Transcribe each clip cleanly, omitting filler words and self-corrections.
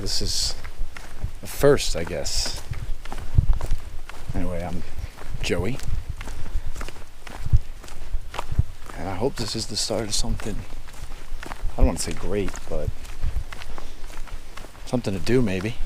This is the first, I guess. Anyway, I'm Joey. And I hope this is the start of something, I don't want to say great, but something to do maybe.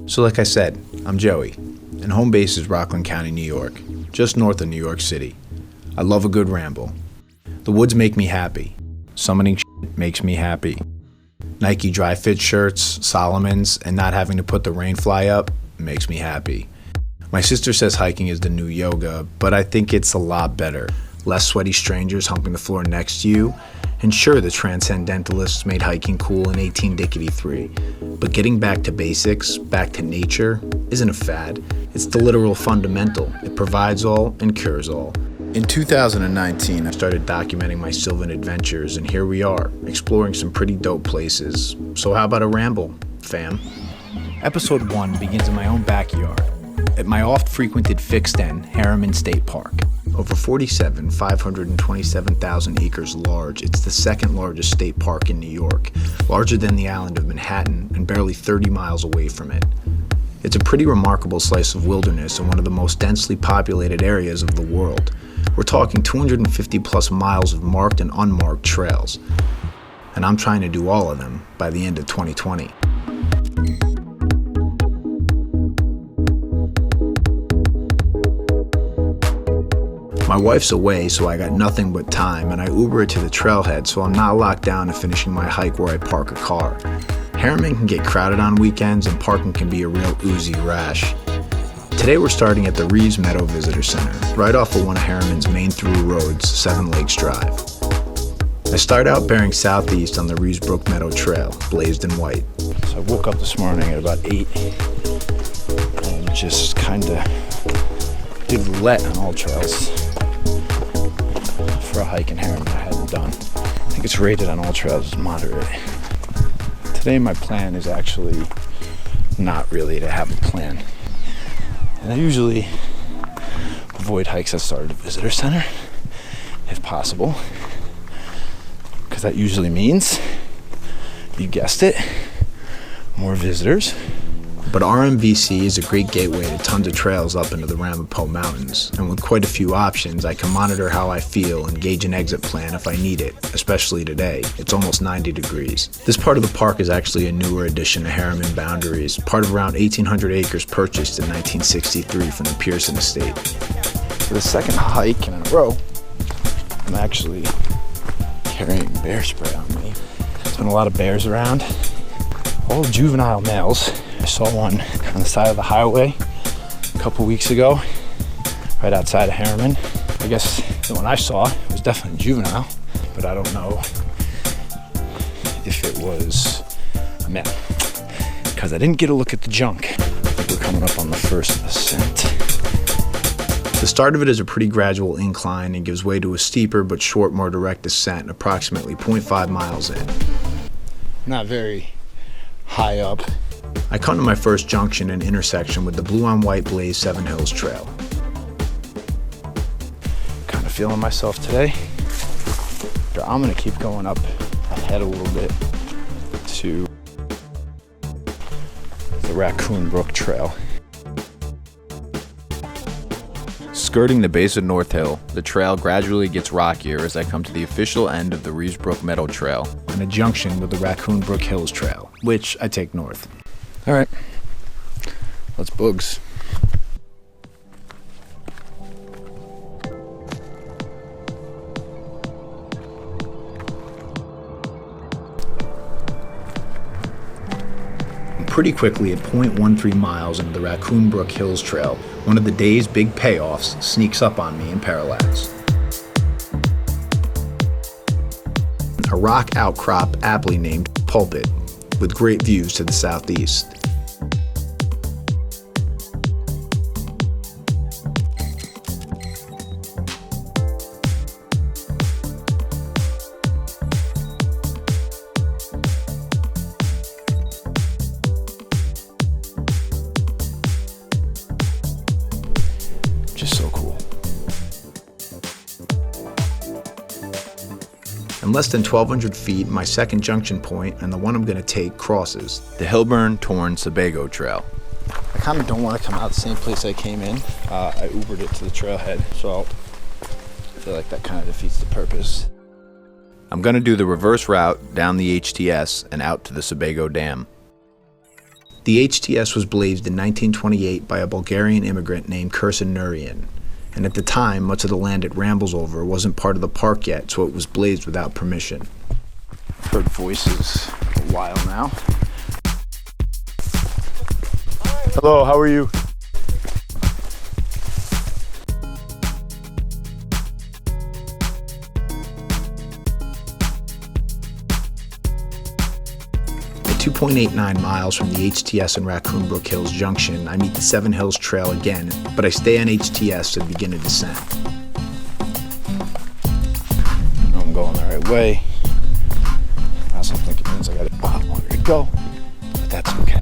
So like I said, I'm Joey, and home base is Rockland County, New York, just north of New York City. I love a good ramble. The woods make me happy. Summoning shit makes me happy. Nike dry fit shirts, Solomon's, and not having to put the rain fly up makes me happy. My sister says hiking is the new yoga, but I think it's a lot better. Less sweaty strangers humping the floor next to you. And sure, the transcendentalists made hiking cool in 1863, but getting back to basics, back to nature, isn't a fad. It's the literal fundamental. It provides all and cures all. In 2019, I started documenting my Sylvan adventures, and here we are, exploring some pretty dope places. So how about a ramble, fam? Episode 1 begins in my own backyard, at my oft-frequented fixed end, Harriman State Park. Over 527,000 acres large, it's the second largest state park in New York, larger than the island of Manhattan and barely 30 miles away from it. It's a pretty remarkable slice of wilderness and one of the most densely populated areas of the world. We're talking 250 plus miles of marked and unmarked trails, and I'm trying to do all of them by the end of 2020. My wife's away, so I got nothing but time, and I Uber it to the trailhead, so I'm not locked down to finishing my hike where I park a car. Harriman can get crowded on weekends, and parking can be a real oozy rash. Today we're starting at the Reeves Meadow Visitor Center, right off of one of Harriman's main through roads, 7 Lakes Drive. I start out bearing southeast on the Reeves Brook Meadow Trail, blazed in white. So I woke up this morning at about 8 and just kind of did roulette on all trails for a hike in Harriman I hadn't done. I think it's rated on all trails as moderate. Today my plan is actually not really to have a plan. And I usually avoid hikes that start at a visitor center, if possible, because that usually means, you guessed it, more visitors. But RMVC is a great gateway to tons of trails up into the Ramapo Mountains, and with quite a few options, I can monitor how I feel and gauge an exit plan if I need it, especially today. It's almost 90 degrees. This part of the park is actually a newer addition to Harriman boundaries, part of around 1,800 acres purchased in 1963 from the Pearson estate. For the second hike in a row, I'm actually carrying bear spray on me. There's been a lot of bears around, all juvenile males. I saw one on the side of the highway a couple weeks ago, right outside of Harriman. I guess the one I saw was definitely juvenile, but I don't know if it was a male, because I didn't get a look at the junk. I think we're coming up on the first ascent. The start of it is a pretty gradual incline and gives way to a steeper but short, more direct descent, approximately 0.5 miles in. Not very high up. I come to my first junction and intersection with the blue on white Blaze 7 Hills Trail. Kind of feeling myself today. I'm gonna keep going up ahead a little bit to the Raccoon Brook Trail. Skirting the base of North Hill, the trail gradually gets rockier as I come to the official end of the Reeves Brook Meadow Trail, and a junction with the Raccoon Brook Hills Trail, which I take north. All right, let's boogs. Pretty quickly at 0.13 miles into the Raccoon Brook Hills Trail, one of the day's big payoffs sneaks up on me in parallax. A rock outcrop aptly named Pulpit, with great views to the southeast. Just so cool. In less than 1,200 feet, my second junction point, and the one I'm going to take, crosses. The Hillburn-Torne-Sebago Trail. I kind of don't want to come out the same place I came in. I Ubered it to the trailhead, so I feel like that kind of defeats the purpose. I'm going to do the reverse route down the HTS and out to the Sebago Dam. The HTS was blazed in 1928 by a Bulgarian immigrant named Kursin Nurian, and at the time, much of the land it rambles over wasn't part of the park yet, so it was blazed without permission. I've heard voices for a while now. Hello, how are you? At 2.89 miles from the HTS and Raccoon Brook Hills Junction, I meet the Seven Hills Trail again, but I stay on HTS and begin a descent. I know I'm going the right way. I also think it means I got a lot longer to go, but that's okay.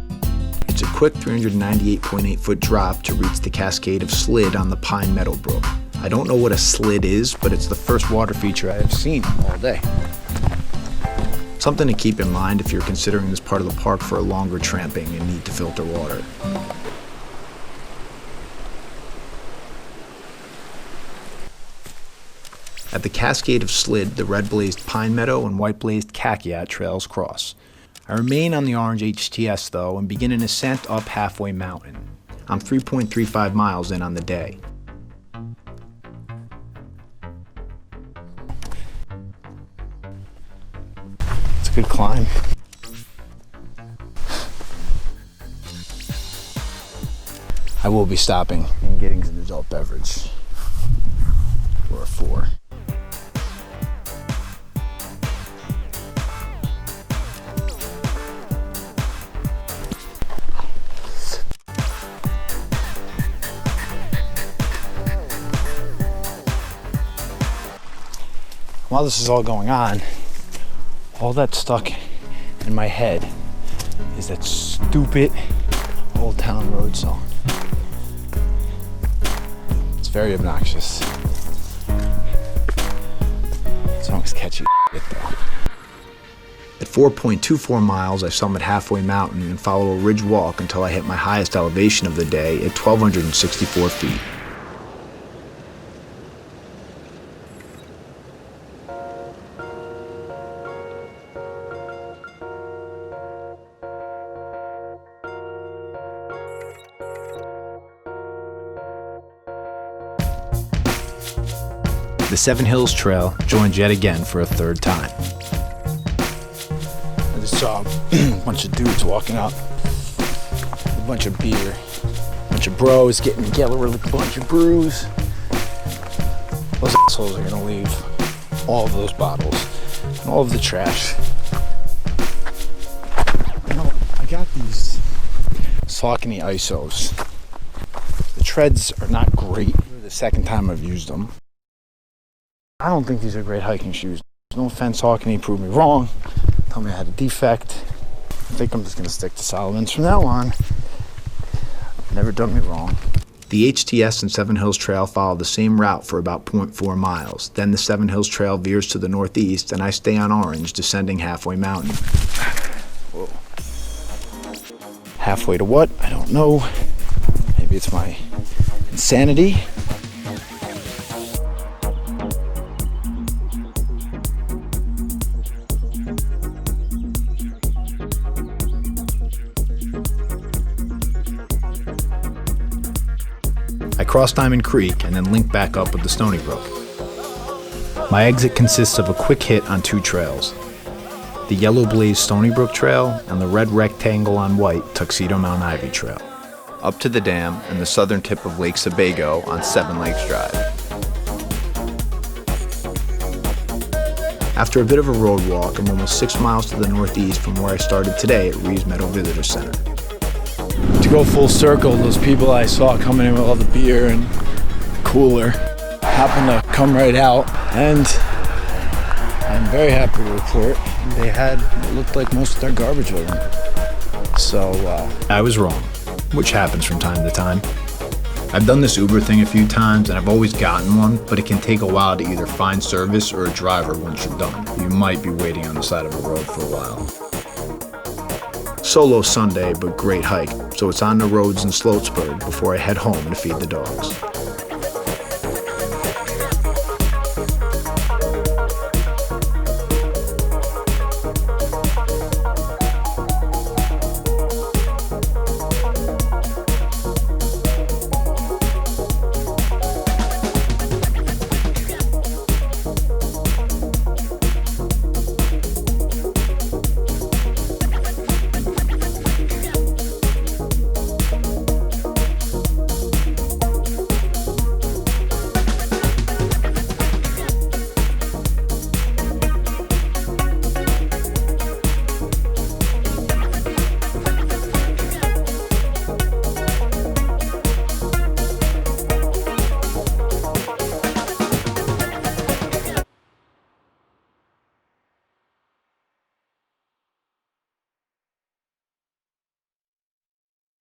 It's a quick 398.8 foot drop to reach the Cascade of Slid on the Pine Meadow Brook. I don't know what a slid is, but it's the first water feature I have seen all day. Something to keep in mind if you're considering this part of the park for a longer tramping and need to filter water. At the Cascade of Slid, the red-blazed Pine Meadow and white-blazed Kakiat trails cross. I remain on the orange HTS though and begin an ascent up Halfway Mountain. I'm 3.35 miles in on the day. It's a good climb. I will be stopping and getting an adult beverage. Or a 4. While this is all going on, all that's stuck in my head is that stupid Old Town Road song. It's very obnoxious. The song's catchy though. At 4.24 miles, I summit Halfway Mountain and follow a ridge walk until I hit my highest elevation of the day at 1,264 feet. The Seven Hills Trail joins yet again for a third time. I just saw a bunch of dudes walking up, a bunch of beer, a bunch of bros getting together with a bunch of brews. Those assholes are gonna leave all of those bottles and all of the trash. You know, I got these Saucony ISOs. The treads are not great. The second time I've used them. I don't think these are great hiking shoes. No offense, Saucony, prove me wrong. Tell me I had a defect. I think I'm just gonna stick to Solomon's from now on. Never done me wrong. The HTS and Seven Hills Trail follow the same route for about 0.4 miles. Then the Seven Hills Trail veers to the northeast, and I stay on orange, descending Halfway Mountain. Whoa. Halfway to what? I don't know. Maybe it's my insanity. I cross Diamond Creek and then link back up with the Stony Brook. My exit consists of a quick hit on 2 trails, the yellow blazed Stony Brook Trail and the red rectangle on white Tuxedo Mt Ivy Trail. Up to the dam and the southern tip of Lake Sebago on 7 Lakes Drive. After a bit of a road walk, I'm almost 6 miles to the northeast from where I started today at Reeves Meadow Visitor Center. To go full circle, those people I saw coming in with all the beer and cooler happened to come right out, and I'm very happy to report they had what looked like most of their garbage with them. So, I was wrong, which happens from time to time. I've done this Uber thing a few times and I've always gotten one, but it can take a while to either find service or a driver once you're done. You might be waiting on the side of the road for a while. Solo Sunday, but great hike, so it's on the roads in Sloatsburg before I head home to feed the dogs.